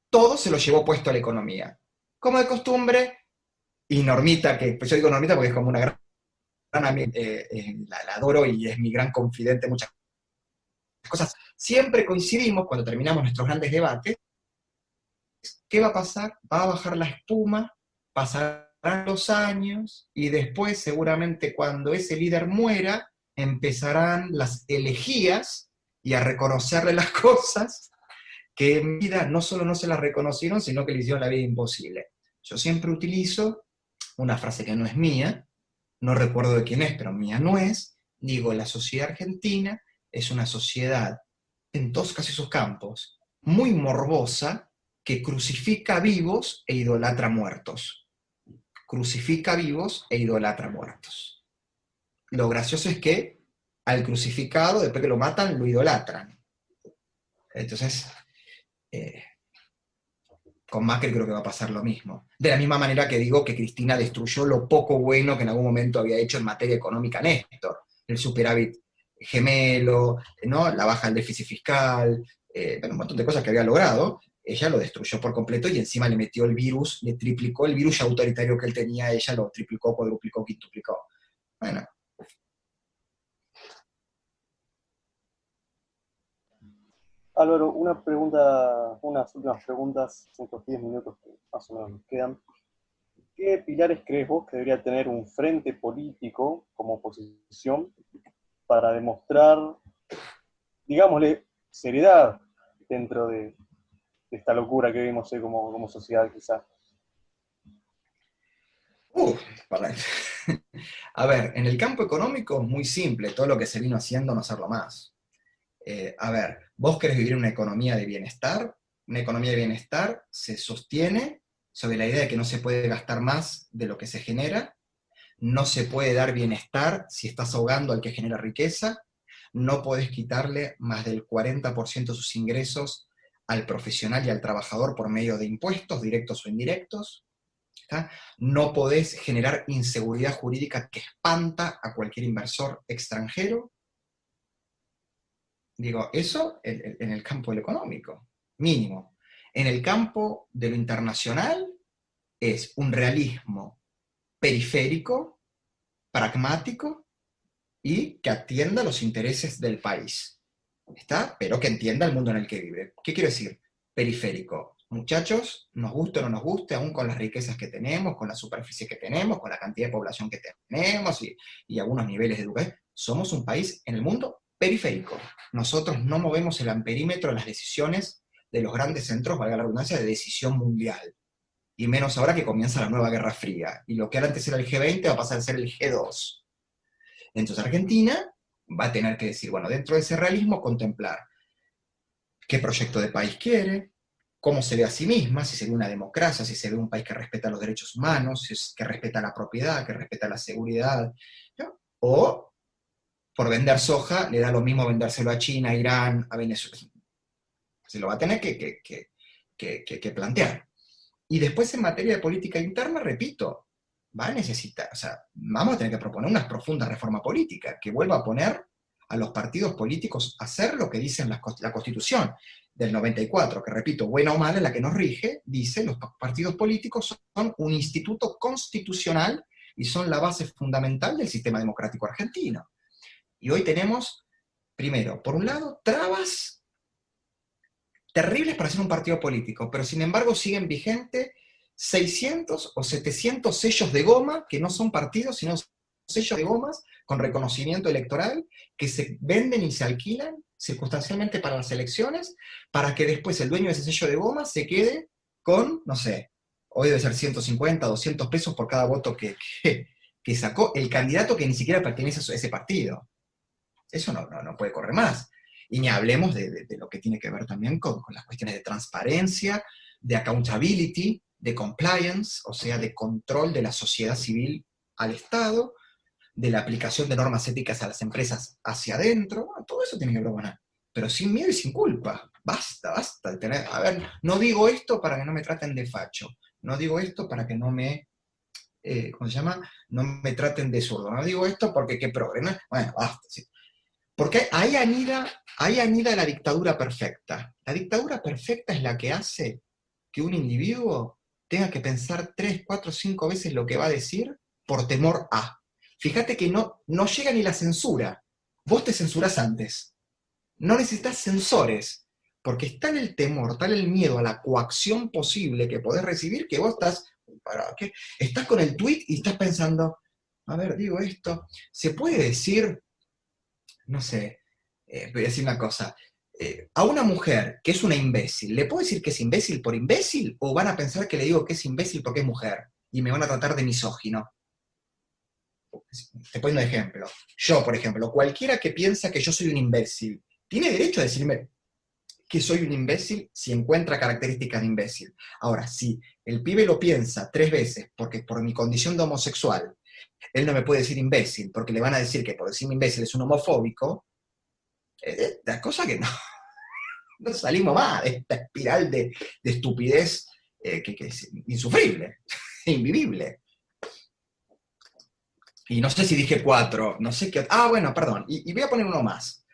todo se lo llevó puesto a la economía. Como de costumbre, y Normita, que pues yo digo Normita porque es como una gran amiga, la adoro y es mi gran confidente en muchas cosas. Siempre coincidimos cuando terminamos nuestros grandes debates. ¿Qué va a pasar? Va a bajar la espuma, pasarán los años, y después seguramente cuando ese líder muera, empezarán las elegías y a reconocerle las cosas que en vida no solo no se las reconocieron, sino que le hicieron la vida imposible. Yo siempre utilizo una frase que no es mía, no recuerdo de quién es, pero mía no es, digo, la sociedad argentina es una sociedad, en todos casi sus campos, muy morbosa, que crucifica vivos e idolatra muertos. Crucifica vivos e idolatra muertos. Lo gracioso es que al crucificado, después que lo matan, lo idolatran. Entonces, con Macri creo que va a pasar lo mismo. De la misma manera que digo que Cristina destruyó lo poco bueno que en algún momento había hecho en materia económica Néstor. El superávit gemelo, ¿no? La baja del déficit fiscal, un montón de cosas que había logrado. Ella lo destruyó por completo y encima le metió el virus, le triplicó el virus autoritario que él tenía, ella lo triplicó, cuadruplicó, quintuplicó. Bueno. Álvaro, unas últimas preguntas, en estos 10 minutos que más o menos nos quedan. ¿Qué pilares crees vos que debería tener un frente político como oposición para demostrar, digámosle, seriedad dentro de esta locura que vivimos hoy como sociedad, quizás? A ver, en el campo económico es muy simple, todo lo que se vino haciendo no hacerlo más. A ver, vos querés vivir una economía de bienestar se sostiene sobre la idea de que no se puede gastar más de lo que se genera, no se puede dar bienestar si estás ahogando al que genera riqueza, no podés quitarle más del 40% de sus ingresos al profesional y al trabajador por medio de impuestos, directos o indirectos, ¿está? No podés generar inseguridad jurídica que espanta a cualquier inversor extranjero. Digo, eso en el campo del económico, mínimo. En el campo de lo internacional es un realismo periférico, pragmático y que atienda los intereses del país. ¿Está? Pero que entienda el mundo en el que vive. ¿Qué quiero decir? Periférico. Muchachos, nos guste o no nos guste, aún con las riquezas que tenemos, con la superficie que tenemos, con la cantidad de población que tenemos y algunos niveles de educación, somos un país en el mundo periférico. Nosotros no movemos el amperímetro de las decisiones de los grandes centros, valga la redundancia, de decisión mundial. y menos ahora que comienza la nueva Guerra Fría, y lo que antes era el G20 va a pasar a ser el G2. Entonces Argentina va a tener que decir, bueno, dentro de ese realismo contemplar qué proyecto de país quiere, cómo se ve a sí misma, si se ve una democracia, si se ve un país que respeta los derechos humanos, que respeta la propiedad, que respeta la seguridad, ¿no? O por vender soja le da lo mismo vendérselo a China, a Irán, a Venezuela. Se lo va a tener que plantear. Y después en materia de política interna, repito, va a necesitar, o sea, vamos a tener que proponer una profunda reforma política que vuelva a poner a los partidos políticos a hacer lo que dice la Constitución del 94, que repito, buena o mala, la que nos rige, dice los partidos políticos son un instituto constitucional y son la base fundamental del sistema democrático argentino. Y hoy tenemos, primero, por un lado, trabas terribles para ser un partido político, pero sin embargo siguen vigentes 600 o 700 sellos de goma, que no son partidos, sino sellos de gomas con reconocimiento electoral, que se venden y se alquilan circunstancialmente para las elecciones, para que después el dueño de ese sello de goma se quede con, no sé, hoy debe ser 150, 200 pesos por cada voto que sacó el candidato que ni siquiera pertenece a ese partido. Eso no puede correr más. Y ni hablemos de lo que tiene que ver también con las cuestiones de transparencia, de accountability, de compliance, o sea, de control de la sociedad civil al Estado, de la aplicación de normas éticas a las empresas hacia adentro. Bueno, todo eso tiene que proponer, pero sin miedo y sin culpa. Basta de tener, a ver, no digo esto para que no me traten de facho, no digo esto para que no me, ¿cómo se llama? No me traten de zurdo, no digo esto porque qué problema. Bueno, basta, sí. Porque ahí anida la dictadura perfecta. La dictadura perfecta es la que hace que un individuo tenga que pensar 3, 4, 5 veces lo que va a decir por temor a. Fíjate que no llega ni la censura. Vos te censurás antes. No necesitas censores, porque está en el temor, está en el miedo a la coacción posible que podés recibir, que vos estás con el tweet y estás pensando, a ver, digo esto, ¿se puede decir, no sé, voy a decir una cosa, a una mujer que es una imbécil, ¿le puedo decir que es imbécil por imbécil? ¿O van a pensar que le digo que es imbécil porque es mujer? Y me van a tratar de misógino. Te pongo un ejemplo. Yo, por ejemplo, cualquiera que piensa que yo soy un imbécil, tiene derecho a decirme que soy un imbécil si encuentra características de imbécil. Ahora, si el pibe lo piensa 3 veces porque por mi condición de homosexual, él no me puede decir imbécil, porque le van a decir que por decirme imbécil es un homofóbico, la cosa que no salimos más de esta espiral de estupidez que es insufrible, invivible. Y no sé si dije 4, no sé qué. Ah, bueno, perdón. Y voy a poner uno más.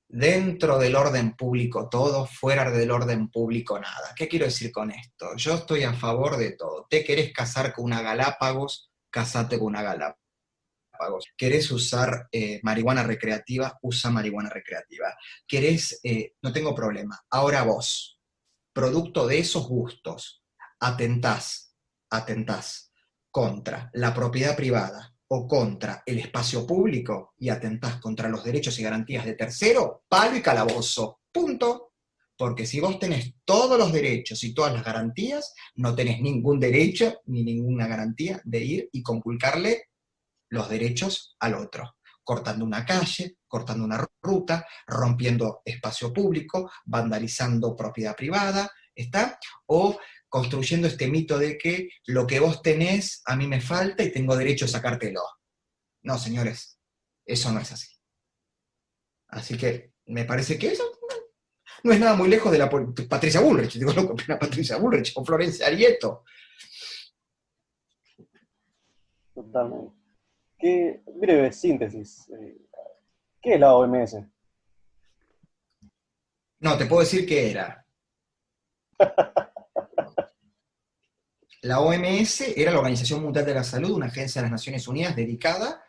Dentro del orden público todo, fuera del orden público nada. ¿Qué quiero decir con esto? Yo estoy a favor de todo. ¿Te querés casar con una Galápagos? Casate con una Galápagos. ¿Querés usar marihuana recreativa? Usa marihuana recreativa. ¿Querés? No tengo problema. Ahora vos, producto de esos gustos, atentás contra la propiedad privada o contra el espacio público y atentás contra los derechos y garantías de tercero, palo y calabozo. Punto. Porque si vos tenés todos los derechos y todas las garantías, no tenés ningún derecho ni ninguna garantía de ir y conculcarle los derechos al otro, cortando una calle, cortando una ruta, rompiendo espacio público, vandalizando propiedad privada, ¿está? O construyendo este mito de que lo que vos tenés a mí me falta y tengo derecho a sacártelo. No, señores, eso no es así. Así que me parece que eso no es nada muy lejos de la Patricia Bullrich, digo lo que opina Patricia Bullrich o Florencia Arieto. Totalmente. Qué breve síntesis. ¿Qué es la OMS? No, te puedo decir qué era. La OMS era la Organización Mundial de la Salud, una agencia de las Naciones Unidas dedicada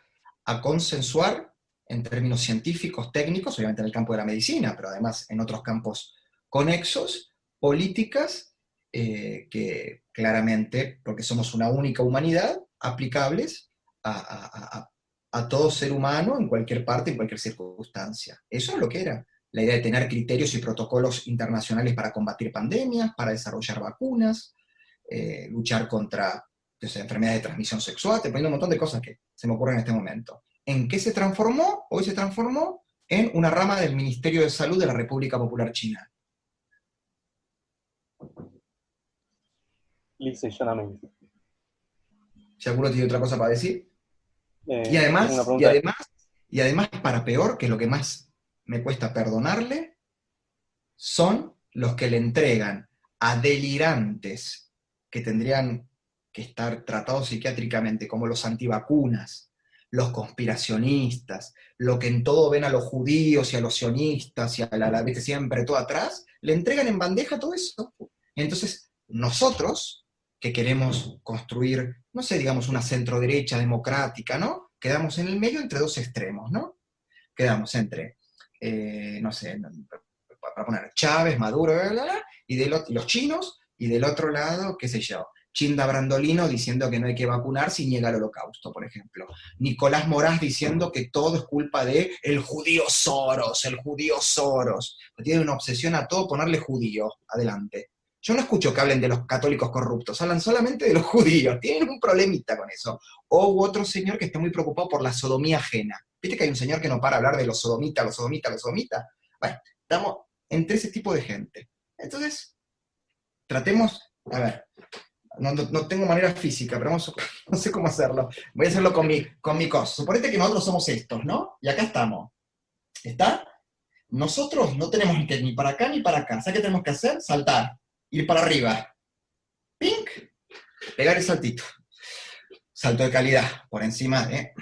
a consensuar en términos científicos, técnicos, obviamente en el campo de la medicina, pero además en otros campos conexos, políticas que claramente, porque somos una única humanidad, aplicables a todo ser humano en cualquier parte, en cualquier circunstancia. Eso es lo que era. La idea de tener criterios y protocolos internacionales para combatir pandemias, para desarrollar vacunas, luchar contra enfermedades de transmisión sexual, te poniendo un montón de cosas que se me ocurren en este momento. ¿En qué se transformó? Hoy se transformó en una rama del Ministerio de Salud de la República Popular China. Lisa y llanamente. ¿Seguro tiene otra cosa para decir? Y Tengo una además, pregunta. y además, para peor, que es lo que más me cuesta perdonarle, son los que le entregan a delirantes que tendrían que estar tratados psiquiátricamente, como los antivacunas, los conspiracionistas, lo que en todo ven a los judíos y a los sionistas y a la vez siempre todo atrás, le entregan en bandeja todo eso. Entonces, nosotros, que queremos construir, no sé, digamos, una centroderecha democrática, ¿no? Quedamos en el medio entre dos extremos, ¿no? Quedamos entre, no sé, para poner Chávez, Maduro, bla, bla, bla, y los chinos, y del otro lado, qué sé yo, Chinda Brandolino diciendo que no hay que vacunarse y niega el holocausto, por ejemplo. Nicolás Moraz diciendo que todo es culpa de el judío Soros, el judío Soros. Tiene una obsesión a todo ponerle judío adelante. Yo no escucho que hablen de los católicos corruptos, hablan solamente de los judíos, tienen un problemita con eso. O otro señor que está muy preocupado por la sodomía ajena. ¿Viste que hay un señor que no para hablar de los sodomitas, los sodomitas, los sodomitas? Bueno, estamos entre ese tipo de gente. Entonces, tratemos, a ver, no tengo manera física, pero no sé cómo hacerlo. Voy a hacerlo con mi cosa. Suponete que nosotros somos estos, ¿no? Y acá estamos. ¿Está? Nosotros no tenemos que ir ni para acá ni para acá. ¿Sabes qué tenemos que hacer? Saltar. Ir para arriba. ¡Pink! Pegar el saltito. Salto de calidad. Por encima de...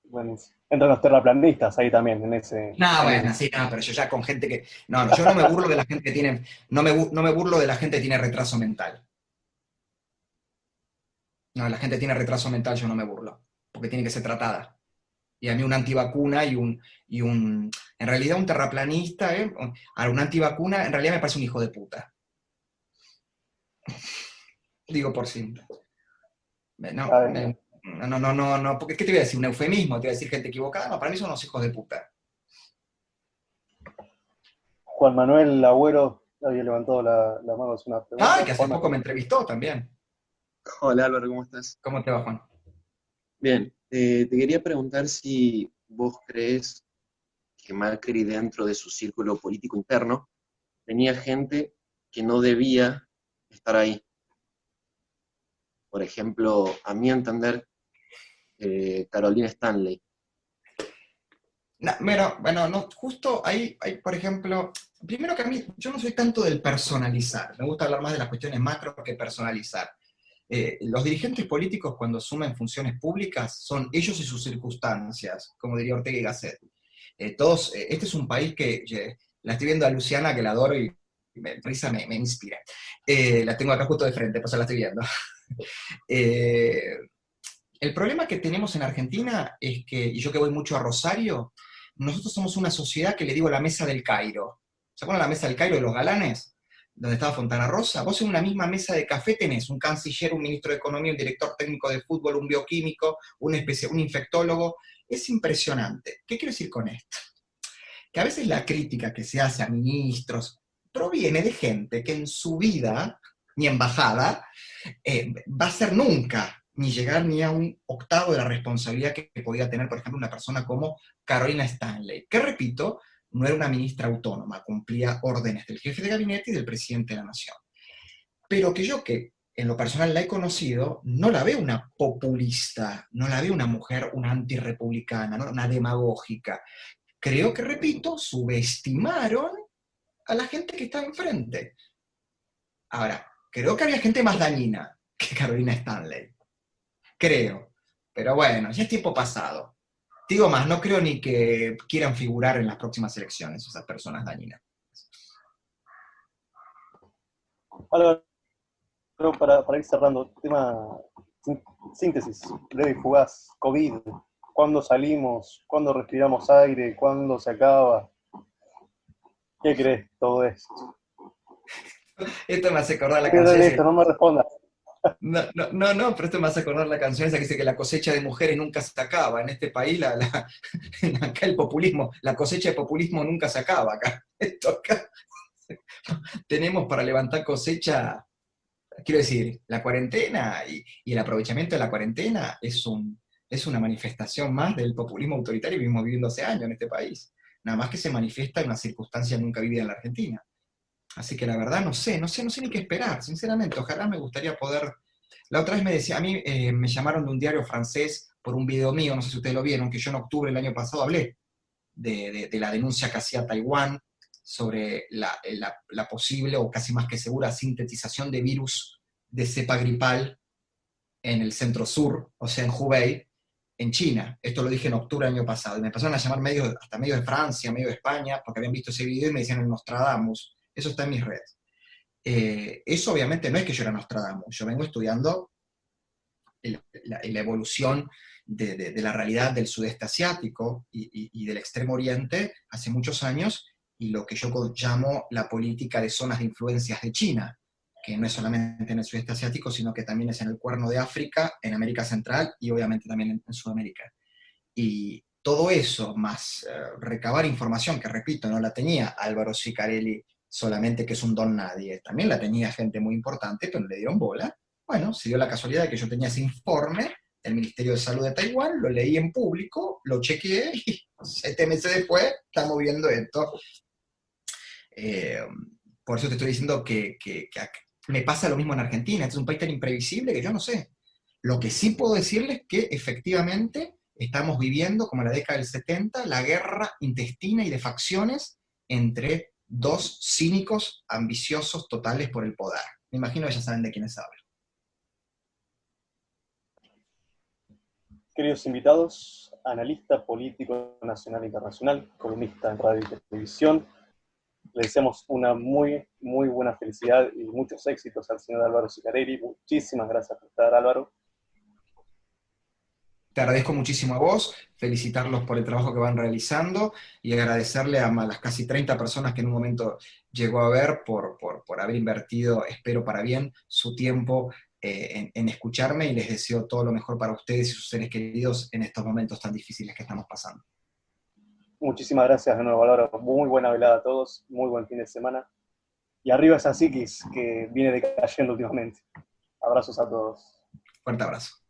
Bueno, entran los terraplanistas ahí también, en ese... No, bueno, sí, no, pero yo ya con gente que... No, yo no me burlo de la gente que tiene... No me burlo de la gente que tiene retraso mental. No, la gente que tiene retraso mental yo no me burlo, porque tiene que ser tratada. Y a mí una antivacuna y un en realidad un terraplanista, a un antivacuna en realidad me parece un hijo de puta. Digo por simple. No, porque ¿qué te voy a decir? ¿Un eufemismo? ¿Te voy a decir gente equivocada? No, para mí son unos hijos de puta. Juan Manuel Agüero había levantado la mano, es una pregunta. Ah, que hace poco me entrevistó también. Hola Álvaro, ¿cómo estás? ¿Cómo te va, Juan? Bien, te quería preguntar si vos crees que Macri dentro de su círculo político interno tenía gente que no debía estar ahí. Por ejemplo, a mi entender, Carolina Stanley. No, bueno, no, justo ahí, por ejemplo, primero que a mí, yo no soy tanto del personalizar, me gusta hablar más de las cuestiones macro que personalizar. Los dirigentes políticos cuando asumen funciones públicas son ellos y sus circunstancias, como diría Ortega y Gasset. Este es un país que, la estoy viendo a Luciana, que la adoro y risa me inspira. La tengo acá justo de frente, pues la estoy viendo. El problema que tenemos en Argentina es que, y yo que voy mucho a Rosario, nosotros somos una sociedad que le digo la mesa del Cairo. ¿Se acuerdan la mesa del Cairo de los galanes? Donde estaba Fontana Rosa. Vos en una misma mesa de café tenés un canciller, un ministro de Economía, un director técnico de fútbol, un bioquímico, un infectólogo. Es impresionante. ¿Qué quiero decir con esto? Que a veces la crítica que se hace a ministros proviene de gente que en su vida, ni embajada, va a ser nunca ni llegar ni a un octavo de la responsabilidad que podía tener, por ejemplo, una persona como Carolina Stanley, que, repito, no era una ministra autónoma, cumplía órdenes del jefe de gabinete y del presidente de la nación. Pero que yo, que en lo personal la he conocido, no la veo una populista, no la veo una mujer, una antirrepublicana, ¿no? Una demagógica. Creo que, repito, subestimaron a la gente que está enfrente. Ahora, creo que había gente más dañina que Carolina Stanley. Creo. Pero bueno, ya es tiempo pasado. Digo más, no creo ni que quieran figurar en las próximas elecciones esas personas dañinas. Álvaro, para ir cerrando, tema síntesis, breve y fugaz, COVID, ¿cuándo salimos? ¿Cuándo respiramos aire? ¿Cuándo se acaba? ¿Qué crees todo esto? Esto me hace acordar la canción. Esto, no me respondas. No, pero esto me hace acordar la canción esa que dice que la cosecha de mujeres nunca se acaba. En este país, acá el populismo, la cosecha de populismo nunca se acaba acá. Esto acá tenemos para levantar cosecha. Quiero decir, la cuarentena y el aprovechamiento de la cuarentena es una manifestación más del populismo autoritario que vivimos viviendo hace años en este país. Nada más que se manifiesta en una circunstancia nunca vivida en la Argentina. Así que la verdad no sé ni qué esperar, sinceramente. Ojalá me gustaría poder. La otra vez me decía, a mí me llamaron de un diario francés por un video mío, no sé si ustedes lo vieron, que yo en octubre del año pasado hablé de la denuncia que hacía Taiwán sobre la posible o casi más que segura sintetización de virus de cepa gripal en el centro sur, o sea, en Hubei, en China. Esto lo dije en octubre del año pasado. Y me empezaron a llamar hasta medios de Francia, medios de España, porque habían visto ese video y me decían el Nostradamus. Eso está en mis redes. Eso obviamente no es que yo era Nostradamus. Yo vengo estudiando la evolución de la realidad del sudeste asiático y del extremo oriente hace muchos años, y lo que yo llamo la política de zonas de influencias de China, que no es solamente en el sudeste asiático, sino que también es en el Cuerno de África, en América Central y obviamente también en Sudamérica. Y todo eso, más recabar información, que repito, no la tenía Álvaro Ciccarelli solamente, que es un don nadie, también la tenía gente muy importante, pero no le dieron bola. Bueno, se dio la casualidad de que yo tenía ese informe del Ministerio de Salud de Taiwán, lo leí en público, lo chequeé y 7 meses después estamos viendo esto. Por eso te estoy diciendo que me pasa lo mismo en Argentina. Este es un país tan imprevisible que yo no sé. Lo que sí puedo decirles es que efectivamente estamos viviendo, como en la década del 70, la guerra intestina y de facciones entre dos cínicos ambiciosos totales por el poder. Me imagino que ya saben de quiénes hablo. Queridos invitados, analista político nacional e internacional, columnista en radio y televisión, le deseamos una muy, muy buena felicidad y muchos éxitos al señor Álvaro Ciccarelli. Muchísimas gracias por estar, Álvaro. Te agradezco muchísimo a vos, felicitarlos por el trabajo que van realizando y agradecerle a las casi 30 personas que en un momento llegó a ver por haber invertido, espero para bien, su tiempo en escucharme, y les deseo todo lo mejor para ustedes y sus seres queridos en estos momentos tan difíciles que estamos pasando. Muchísimas gracias de nuevo, Álvaro. Muy buena velada a todos, muy buen fin de semana. Y arriba esa psiquis que viene decayendo últimamente. Abrazos a todos. Fuerte abrazo.